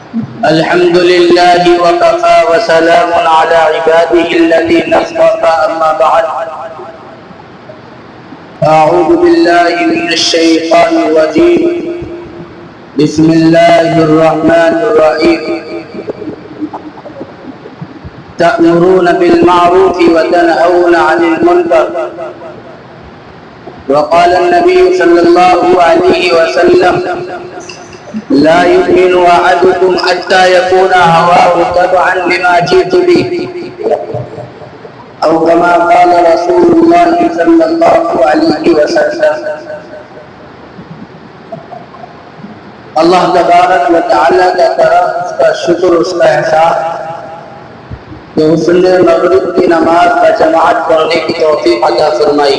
الحمد لله وكفى وسلام على عباده الذين اصطفى أما بعد أعوذ بالله من الشيطان الرجيم بسم الله الرحمن الرحيم تأمرون بالمعروف وتنهون عن المنكر وقال النبي صلى الله عليه وسلم لا يؤمن أحدكم حتى يكون هواه تبعا لما جئت به أو كما قال رسول الله صلى الله عليه وسلم. اللہ تبارک و تعالیٰ کا طرف اس کا شکر، اس کا احسان کہ اس نے مغرب کی نماز بجماعت پڑھنے کی توفیق عطا فرمائی.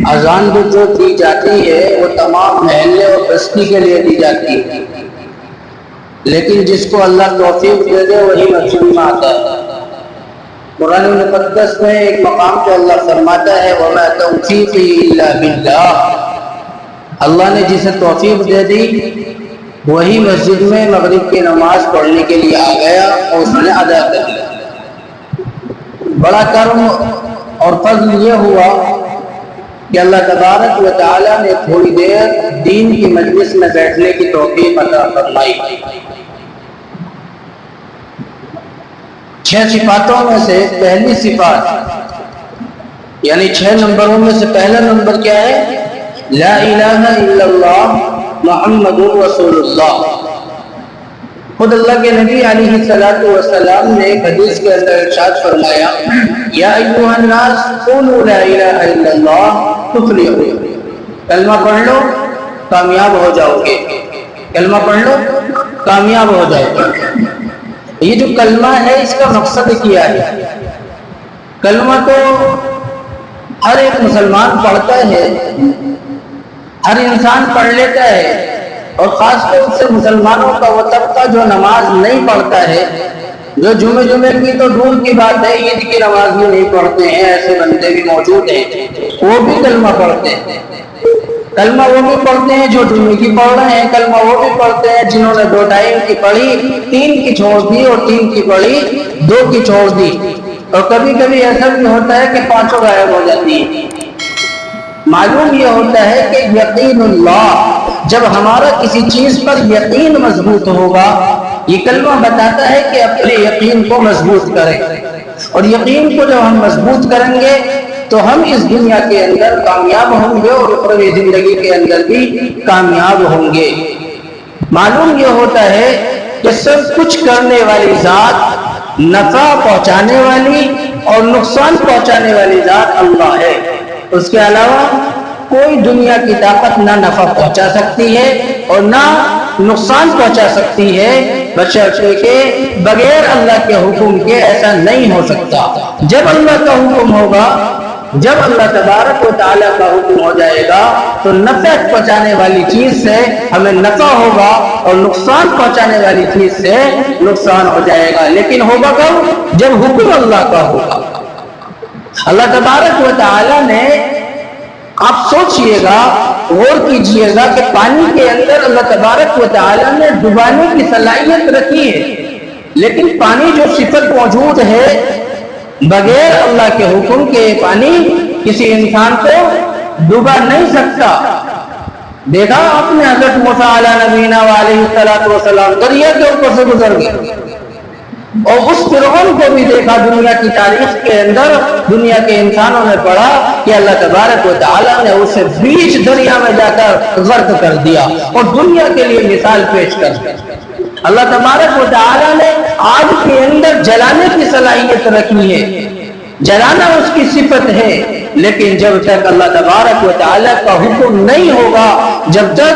اذان جو دی جاتی ہے وہ تمام محلے اور بستی کے لیے دی جاتی ہے، لیکن جس کو اللہ توفیق دے دے وہی مسجد میں آتا ہے. قرآن مقدس میں ایک مقام پہ اللہ فرماتا ہے وَمَا تَوْفِيقِي إِلَّا بِاللَّهِ. اللہ نے جسے توفیق دے دی وہی مسجد میں مغرب کی نماز پڑھنے کے لیے آ گیا اور اس نے ادا کر لیا. بڑا کرم اور فضل یہ ہوا کہ اللہ تبارک و تعالیٰ نے تھوڑی دیر دین کی مجلس میں بیٹھنے کی توفیق عطا فرمائی. 6 صفاتوں میں سے پہلی صفات یعنی 6 نمبروں میں سے پہلا نمبر کیا ہے؟ لا الہ الا اللہ محمد رسول اللہ. خود اللہ کے نبی علیہ السلام نے ایک حدیث کے اندر ارشاد فرمایا یا ایھا الناس قولوا لا الہ الا اللہ تفلحوا. کلمہ پڑھ لو کامیاب ہو جاؤ گے. کلمہ پڑھ لو کامیاب ہو جاؤ گے. یہ جو کلمہ ہے اس کا مقصد کیا ہے؟ کلمہ تو ہر ایک مسلمان پڑھتا ہے، ہر انسان پڑھ لیتا ہے، اور خاص طور سے مسلمانوں کا وہ طبقہ جو نماز نہیں پڑھتا ہے، جو جمعے کی تو دور کی بات ہے عید کی نماز بھی نہیں پڑھتے ہیں، ایسے بندے بھی موجود ہیں، وہ بھی کلمہ پڑھتے ہیں. کلمہ وہ بھی پڑھتے ہیں جو جمعے کی پڑھ رہے ہیں، کلمہ وہ بھی پڑھتے ہیں جنہوں نے 2 ٹائم کی پڑھی 3 کی چھوڑ دی، اور 3 کی پڑھی 2 کی چھوڑ دی، اور کبھی کبھی ایسا بھی ہوتا ہے کہ 5 غائب ہو جاتی ہے. معلوم یہ ہوتا ہے کہ یقین اللہ، جب ہمارا کسی چیز پر یقین مضبوط ہوگا، یہ کلمہ بتاتا ہے کہ اپنے یقین کو مضبوط کریں، اور یقین کو جب ہم مضبوط کریں گے تو ہم اس دنیا کے اندر کامیاب ہوں گے اور اخروی زندگی کے اندر بھی کامیاب ہوں گے. معلوم یہ ہوتا ہے کہ سب کچھ کرنے والی ذات، نفع پہنچانے والی اور نقصان پہنچانے والی ذات اللہ ہے. اس کے علاوہ کوئی دنیا کی طاقت نہ نفع پہنچا سکتی ہے اور نہ نقصان پہنچا سکتی ہے، بشرطے کہ بغیر اللہ کے حکم کے ایسا نہیں ہو سکتا. جب اللہ کا حکم ہوگا، جب اللہ تبارک و تعالیٰ کا حکم ہو جائے گا تو نفع پہنچانے والی چیز سے ہمیں نفع ہوگا اور نقصان پہنچانے والی چیز سے نقصان ہو جائے گا. لیکن ہوگا کب؟ جب حکم اللہ کا ہوگا. اللہ تبارک و تعالیٰ نے، آپ سوچئے گا، غور کیجئے گا کہ پانی کے اندر اللہ تبارک و تعالیٰ نے ڈبانے کی صلاحیت رکھی ہے، لیکن پانی جو صفت موجود ہے بغیر اللہ کے حکم کے پانی کسی انسان کو ڈبا نہیں سکتا. دیکھا آپ نے حضرت موسیٰ علیہ نبینا علیہ السلام دریا کے اوپر سے گزر گئے، اور اس فرعون کو بھی دیکھا. دنیا کی تاریخ کے اندر دنیا کے انسانوں نے پڑھا کہ اللہ تبارک و تعالیٰ نے اسے بیچ دریا میں جا کر غرق کر دیا، اور دنیا کے لیے مثال پیش کر دیا. اللہ تبارک و تعالیٰ نے آگ کے اندر جلانے کی صلاحیت رکھی ہے، جلانا اس کی صفت ہے، لیکن جب تک اللہ تبارک و تعالیٰ کا حکم نہیں ہوگا جب تک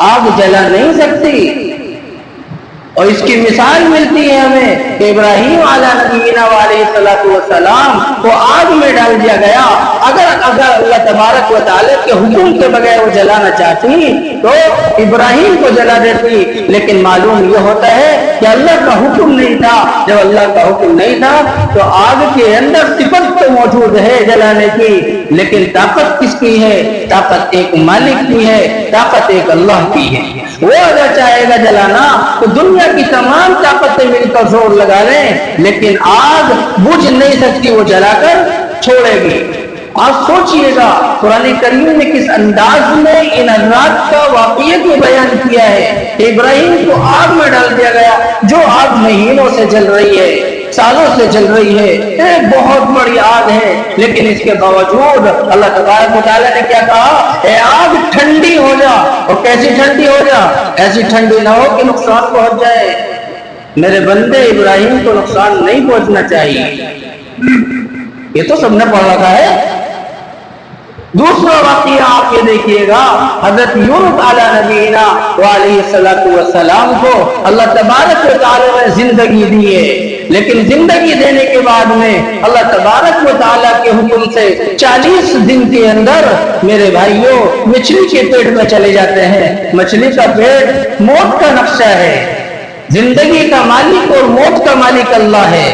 آگ جلا نہیں سکتی. اور اس کی مثال ملتی ہے ہمیں کہ ابراہیم علیہ نبینا علیہ السلام کو آگ میں ڈال دیا گیا. اگر اللہ تبارک و تعالیٰ کے حکم کے بغیر وہ جلانا چاہتی تو ابراہیم کو جلا دیتی، لیکن معلوم یہ ہوتا ہے کہ اللہ کا حکم نہیں تھا. جب اللہ کا حکم نہیں تھا تو آگ کے اندر صفت تو موجود ہے جلانے کی، لیکن طاقت کس کی ہے؟ طاقت ایک مالک کی ہے، طاقت ایک اللہ کی ہے۔ وہ اگر چاہے گا جلانا تو دنیا کی تمام طاقتیں مل کر زور لگا لیں، لیکن آگ بجھ نہیں سکتی، وہ جلا کر چھوڑے گی۔ آپ سوچئے گا قرآن کریم نے کس انداز میں ان حضرات کا واقعہ کو بیان کیا ہے۔ ابراہیم کو آگ میں ڈال دیا گیا، جو آگ مہینوں سے جل رہی ہے، سالوں سے جل رہی ہے، ایک بہت بڑی آگ ہے، لیکن اس کے باوجود اللہ تبارک و تعالیٰ نے کیا کہا؟ اے آگ ٹھنڈی ہو جا۔ اور کیسی ٹھنڈی ہو جا؟ ایسی ٹھنڈی نہ ہو کہ نقصان پہنچ جائے۔ میرے بندے ابراہیم کو نقصان نہیں پہنچنا چاہیے، یہ تو سب نے پڑھ رکھا ہے۔ دوسرا واقعہ آپ یہ دیکھیے گا، حضرت یونس علیہ نبینا وعلیہ السلام کو اللہ تبارک و تعالی نے زندگی دی ہے، لیکن زندگی دینے کے بعد میں اللہ تبارک و تعالیٰ کے حکم سے 40 دن کے اندر میرے بھائیوں مچھلی کے پیٹ میں چلے جاتے ہیں۔ مچھلی کا پیٹ موت کا نقشہ ہے۔ زندگی کا مالک اور موت کا مالک اللہ ہے،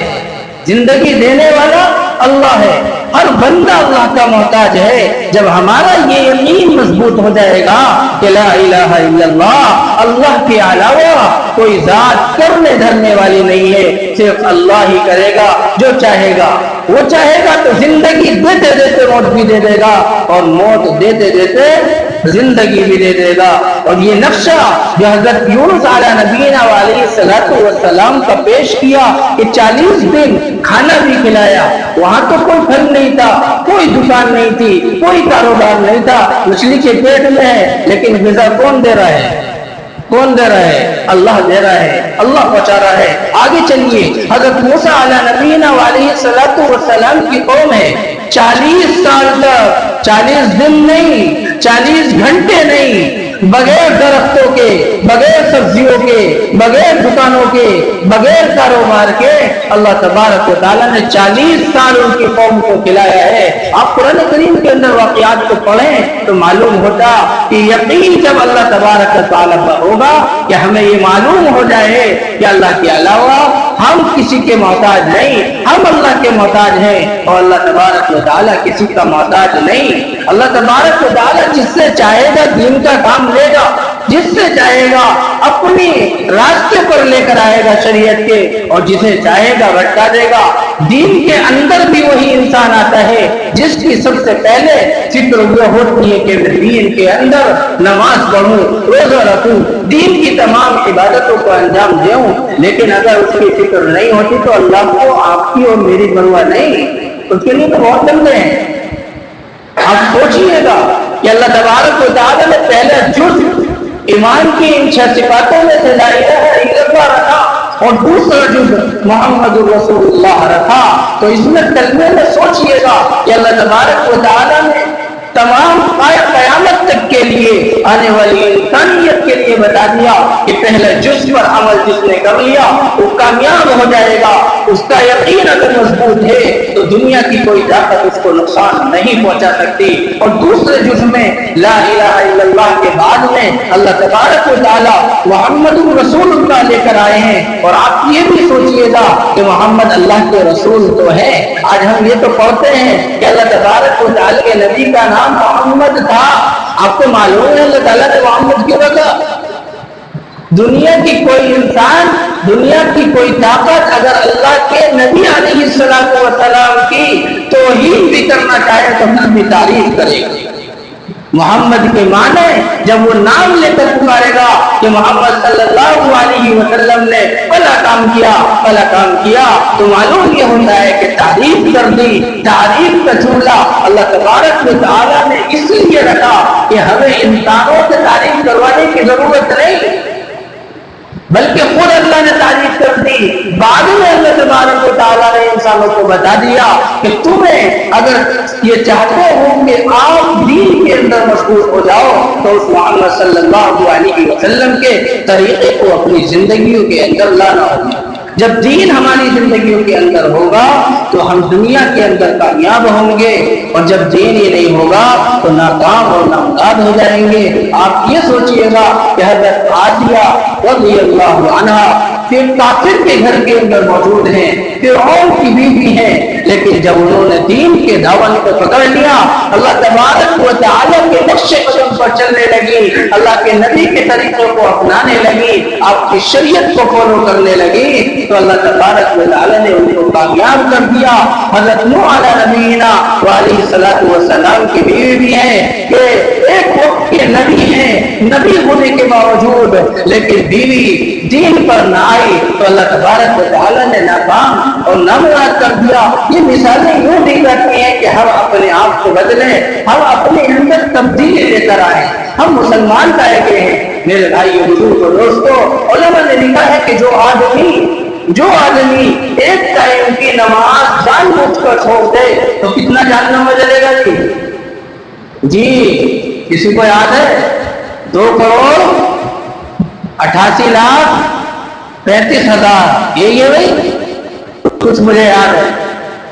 زندگی دینے والا اللہ ہے، ہر بندہ اللہ کا محتاج ہے۔ جب ہمارا یہ یقین مضبوط ہو جائے گا کہ لا الہ الا اللہ، اللہ کے علاوہ کوئی ذات کرنے دھرنے والی نہیں ہے، صرف اللہ ہی کرے گا جو چاہے گا۔ وہ چاہے گا تو زندگی دیتے دیتے موت بھی دے دے گا، اور موت دیتے دیتے زندگی بھی دے دے گا۔ اور یہ نقشہ جو حضرت یونس علیہ نبینا علیہ السلام کا پیش کیا کہ 40 دن کھانا بھی کھلایا، وہاں تو کوئی پھل نہیں تھا، کوئی دکان نہیں تھی، کوئی کاروبار نہیں تھا، مچھلی کے پیٹ میں ہے، لیکن غذا کون دے رہا ہے؟ کون دے رہا ہے؟ اللہ دے رہا ہے، اللہ پہنچا رہا ہے۔ آگے چلیے، حضرت موسیٰ علیہ نبینا علیہ السلام کی قوم ہے، 40 سال تک، 40 دن نہیں، 40 گھنٹے نہیں، بغیر درختوں کے، بغیر سبزیوں کے، بغیر دکانوں کے، بغیر کاروبار کے اللہ تبارک و تعالیٰ نے 40 سال ان کی قوم کو کھلایا ہے۔ آپ قرآن کریم کے اندر واقعات کو پڑھیں تو معلوم ہوتا کہ یقین جب اللہ تبارک و تعالیٰ پر ہوگا کہ ہمیں یہ معلوم ہو جائے کہ اللہ کے علاوہ ہم کسی کے محتاج نہیں، ہم اللہ کے محتاج ہیں، اور اللہ تبارک و تعالیٰ کسی کا محتاج نہیں۔ اللہ تبارک و تعالیٰ جس سے چاہے گا دین کا کام لے گا، جس سے چاہے گا اپنی راستے پر لے کر آئے گا شریعت کے، اور جسے چاہے گا بھٹکا دے گا۔ دین کے اندر بھی وہی انسان آتا ہے جس کی سب سے پہلے فکر یہ ہوتی ہے کہ میں دین کے اندر نماز پڑھوں، روزہ رکھوں، دین کی تمام عبادتوں کو انجام دوں، لیکن اگر اس کی فکر نہیں ہوتی تو اللہ کو آپ کی اور میری پرواہ نہیں، اس کے لیے تو بہت لمبے ہیں۔ آپ سوچئے گا کہ اللہ تبارک و تعالیٰ نے پہلا جز ایمان کی ان 6 صفاتوں میں سے لا الہ الا اللہ رکھا، اور دوسرا جز محمد رسول اللہ رکھا، تو اس میں کلمے میں سوچئے گا کہ اللہ تبارک و تعالیٰ نے تمام قیامت تک کے لیے آنے والی انسانیت کے لیے بتا دیا کہ پہلے جز پر عمل جس نے کر لیا وہ کامیاب ہو جائے گا۔ اس کا یقین اگر مضبوط ہے تو دنیا کی کوئی طاقت اس کو نقصان نہیں پہنچا سکتی۔ اور دوسرے جز میں لا الہ الا اللہ کے بعد میں اللہ تبارک و تعالیٰ محمد رسول اللہ لے کر آئے ہیں، اور آپ یہ بھی سوچئے گا کہ محمد اللہ کے رسول تو ہے۔ آج ہم یہ تو پڑھتے ہیں کہ اللہ تبارک و تعالیٰ کے نبی کا نام محمد تھا، آپ کو معلوم ہے اللہ تعالیٰ نے محمد کیوں رکھا؟ دنیا کی کوئی انسان، دنیا کی کوئی طاقت اگر اللہ کے نبی علیہ السلام کی توہین بھی کرنا چاہے تو پھر بھی تعریف کرے گا۔ محمد کے معنی جب وہ نام لے کر پکارے گا کہ محمد صلی اللہ علیہ وسلم نے بھلا کام کیا، بھلا کام کیا، تو معلوم یہ ہوتا ہے کہ تعریف کر دی۔ تعریف کا جملہ اللہ تبارک و تعالیٰ نے اس لیے رکھا کہ ہمیں انسانوں سے تعریف کروانے کی ضرورت نہیں، بلکہ خود اللہ نے تعریف کر دی۔ بعد میں اللہ تبارک و تعالیٰ نے انسانوں کو بتا دیا کہ تمہیں اگر یہ چاہتے ہو کہ آپ دین کے اندر مشغول ہو جاؤ تو اس محمد صلی اللہ علیہ وسلم کے طریقے کو اپنی زندگیوں کے اندر لانا ہوگا۔ جب دین ہماری زندگیوں کے اندر ہوگا تو ہم دنیا کے اندر کامیاب ہوں گے، اور جب دین یہ نہیں ہوگا تو ناکام اور نامراد ہو جائیں گے۔ آپ یہ سوچئے گا کہ حضرت عاتیہ رضی اللہ عنہا پھر کافر کے گھر کے اندر موجود ہیں، فرعون کی بیوی ہیں، لیکن جب انہوں نے دین کے دامن کو پکڑ لیا، اللہ تبارک و تعالیٰ کے نقش قدم پر چلنے لگی، اللہ کے نبی کے طریقوں کو اپنانے لگی، آپ کی شریعت کو فالو کرنے لگی، تو اللہ تبارک و تعالیٰ نے ان کو کامیاب کر دیا۔ حضرت نوح علیہ نبینا علیہ السلام کی بیوی بھی ہے کہ ایک وقت کے نبی ہیں، نبی ہونے کے باوجود لیکن بیوی دین پر نہ آئی تو اللہ تبارک و تعالیٰ نے ناکام اور نامراد کر دیا۔ یہ مثالیں یوں دی جاتی ہیں کہ ہم اپنے آپ کو بدلیں، ہم اپنے اندر تبدیلی لے کر آئیں، ہم مسلمان کہے گئے ہیں۔ میرے بھائیو بزرگوں اور دوستوں، علماء نے لکھا ہے کہ جو آدمی ایک ٹائم کی نماز جان بوجھ کر چھوڑ دے تو کتنا جہنم میں جلے گا جی؟ کسی کو یاد ہے؟ 2,88,35,000 یہی ہے بھائی، کچھ مجھے یاد ہے۔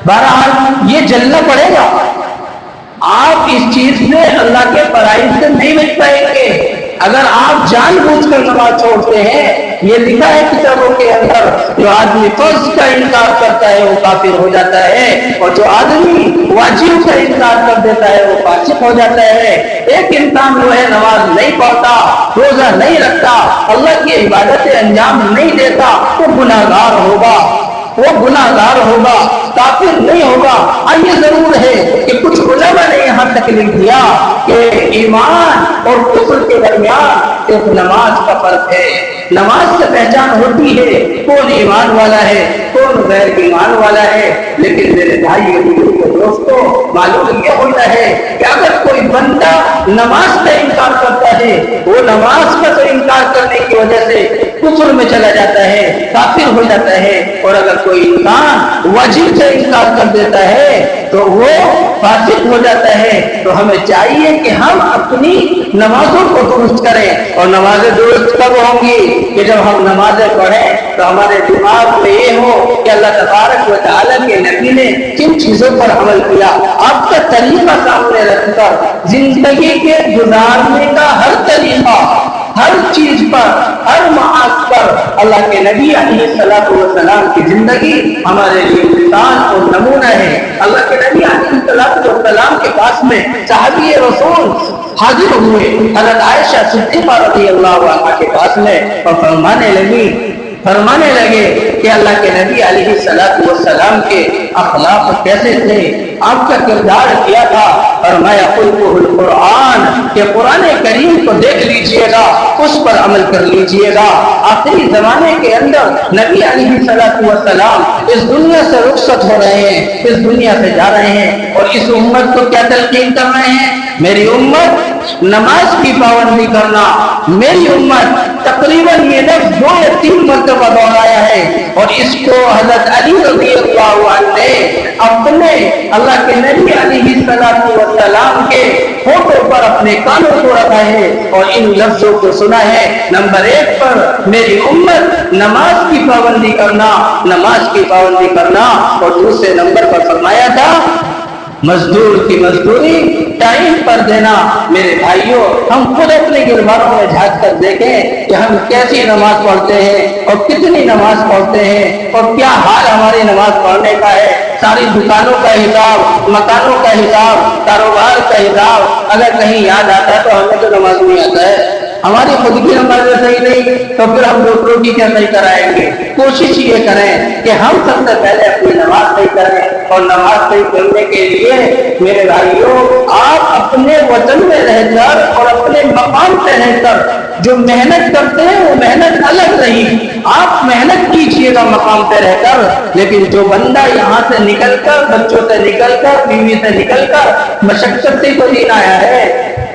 بہرحال یہ جلنا پڑے گا، آپ اس چیز سے اللہ کے فرائض سے نہیں بچ پائیں گے اگر آپ جان بوجھ کر نماز چھوڑتے ہیں۔ یہ لکھا ہے کتابوں کے اندر، جو آدمی فرض کا انکار کرتا ہے وہ کافر ہو جاتا ہے، اور جو آدمی واجب کا انکار کر دیتا ہے وہ فاسق ہو جاتا ہے۔ ایک انسان جو ہے نماز نہیں پڑھتا، روزہ نہیں رکھتا، اللہ کی عبادتیں انجام نہیں دیتا، وہ گناہگار ہوگا، وہ گناہگار ہوگا، کافر نہیں ہوگا۔ اور یہ ضرور ہے کہ کچھ علماء نے یہاں تک لکھ دیا کہ ایمان اور کفر کے درمیان ایک نماز کا فرق ہے۔ نماز سے پہچان ہوتی ہے کون ایمان والا ہے، کون غیر ایمان والا ہے۔ لیکن میرے بھائی دوستوں، معلوم یہ ہوتا ہے کہ اگر کوئی بندہ نماز کا انکار کرتا ہے، وہ نماز کا تو انکار کرنے کی وجہ سے کفر میں چلا جاتا ہے، کافر ہو جاتا ہے، اور اگر کوئی انسان واجب سے انکار کر دیتا ہے تو وہ فاسق ہو جاتا ہے۔ تو ہمیں چاہیے کہ ہم اپنی نمازوں کو درست کریں، اور نمازیں درست کب ہوں گی کہ جب ہم نمازیں پڑھیں تو ہمارے دماغ میں یہ ہو کہ اللہ تبارک و تعالیٰ کے نبی نے کن چیزوں پر عمل کیا۔ آپ کا طریقہ سامنے رکھ کر زندگی کے گزارنے کا ہر طریقہ، ہر چیز پر، ہر معاش پر اللہ کے نبی علیہ السلام کی زندگی ہمارے لیے مثال اور نمونہ ہے۔ اللہ کے نبی علیہ السلام کے پاس میں صحابی رسول حاضر ہوئے، حضرت عائشہ صدیقہ رضی اللہ عنہا کے پاس میں، اور فرمانے لگے کہ اللہ کے نبی علیہ السلام کے اخلاق کیسے تھے، آپ کا کردار کیا تھا۔ فرمایا خلقہ القرآن، کہ قرآن کریم کو دیکھ لیجئے گا، اس پر عمل کر لیجئے گا۔ آخری زمانے کے اندر نبی علیہ السلام اس دنیا سے رخصت ہو رہے ہیں، اس دنیا سے جا رہے ہیں، اور اس امت کو کیا تلقین کر رہے ہیں؟ میری امت نماز کی پابندی کرنا۔ میری امت تقریباً یہ لفظ 2 یا 3 مرتبہ دہرایا ہے، اور اس کو حضرت علی رضی اللہ عنہ نے اپنے اللہ کے نبی علیہ السلام کے ہوٹوں پر اپنے کانوں کو رکھا ہے اور ان لفظوں کو سنا ہے۔ نمبر 1 پر میری امت نماز کی پابندی کرنا، نماز کی پابندی کرنا، اور دوسرے نمبر پر فرمایا تھا مزدور کی مزدوری ٹائم پر دینا۔ میرے بھائیوں، ہم خود اپنے گربانوں میں جھانک کر دیکھیں کہ ہم کیسی نماز پڑھتے ہیں اور کتنی نماز پڑھتے ہیں، اور کیا حال ہماری نماز پڑھنے کا ہے۔ ساری دکانوں کا حساب، مکانوں کا حساب، کاروبار کا حساب اگر کہیں یاد آتا ہے تو ہمیں تو نماز نہیں آتا ہے۔ ہماری خود کی نماز صحیح نہیں تو پھر ہم دوسروں کی کیا صحیح کرائیں گے؟ کوشش یہ کریں کہ ہم سب سے پہلے اپنی نماز صحیح کریں، اور نماز صحیح کرنے کے لیے میرے بھائیوں، آپ اپنے وطن میں رہ کر اور اپنے مقام پہ رہ کر جو محنت کرتے ہیں وہ محنت الگ رہی، آپ محنت کیجئے گا مقام پہ رہ کر، لیکن جو بندہ یہاں سے نکل کر، بچوں سے نکل کر، بیوی سے نکل کر مشقت سے تو دین آیا ہے،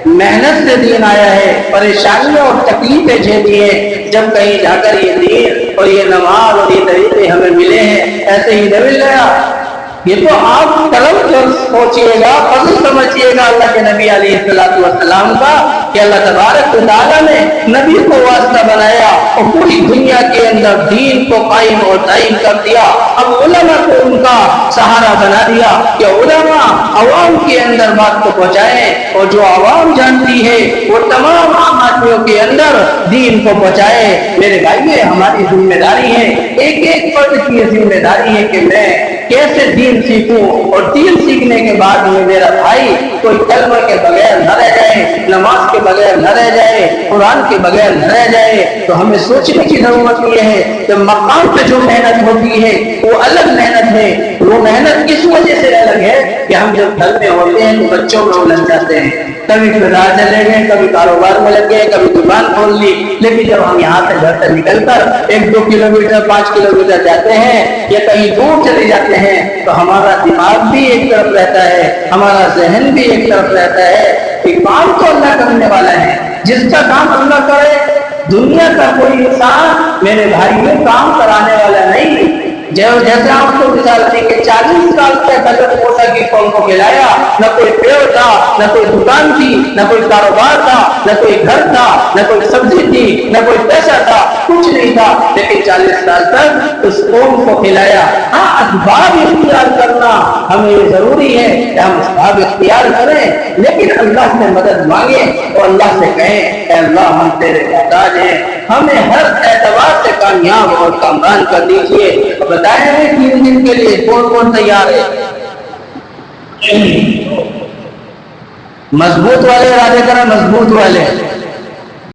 محنت سے دین آیا ہے، پریشانیاں اور تکلیفیں جھیلی ہیں، جب کہیں جا کر یہ دین اور یہ نماز اور یہ طریقے ہمیں ملے ہیں، ایسے ہی نہ مل گیا۔ یہ تو آپ طلب کر سوچیے گا، فضل سمجھیے گا اللہ کے نبی علیہ السلام کا کہ اللہ تبارک و تعالیٰ نے نبی کو واسطہ بنایا اور پوری دنیا کے اندر دین کو قائم اور دائم کر دیا۔ اب علماء کو ان کا سہارا بنا دیا کہ علماء عوام کے اندر بات کو پہنچائیں، اور جو عوام جانتی ہے وہ تمام عام آدمیوں کے اندر دین کو پہنچائے۔ میرے بھائی، ہماری ذمہ داری ہے، ایک ایک فرد کی ذمہ داری ہے کہ میں کیسے دین سیکھوں، اور دین سیکھنے کے بعد میں میرا بھائی کوئی کلمہ کے بغیر نہ رہ جائے، نماز کے بغیر نہ رہ جائے، قرآن کے بغیر نہ رہ جائے۔ تو ہمیں سوچنے کی ضرورت یہ ہے کہ مقام پہ جو محنت ہوتی ہے وہ الگ محنت ہے۔ وہ محنت اس وجہ سے الگ ہے کہ ہم جب گھر میں ہوتے ہیں تو بچوں میں الجھ جاتے ہیں، کبھی فضا چلے گئے، کبھی کاروبار میں لگ گئے، کبھی دکان کھول لی، لیکن جب ہم یہاں سے گھر سے نکل کر 1-2 کلومیٹر 5 کلومیٹر جاتے ہیں یا کہیں دور چلے جاتے ہیں تو ہمارا دماغ بھی ایک طرف رہتا ہے، ہمارا ذہن بھی ایک طرف رہتا ہے کہ کام تو اللہ کرنے والا ہے، جس کا کام اللہ کرے۔ دنیا کا کوئی انسان میرے بھائی میں کام کرانے والا نہیں۔ جیسے آپ کو مثال دی کہ 40 سال تک حضرت موسیٰ کی قوم کو کھلایا، نہ کوئی پیڑ تھا، نہ کوئی دکان تھی، نہ کوئی کاروبار تھا، نہ کوئی گھر تھا، نہ کوئی سبزی تھی، نہ کوئی پیسہ تھا، کچھ نہیں تھا، لیکن 40 سال تک اس قوم کو کھلایا۔ ہاں، اسباب اختیار کرنا ہمیں ضروری ہے کہ ہم اسباب اختیار کریں، لیکن اللہ سے مدد مانگیں اور اللہ سے کہیں اے اللہ ہم تیرے محتاج ہیں، ہمیں ہر اعتبار سے کامیاب اور کامران کر دیجیے۔ بتائیں گے 3 دن کے لیے کون کون تیار ہے؟ مضبوط والے ارادے کریں، مضبوط والے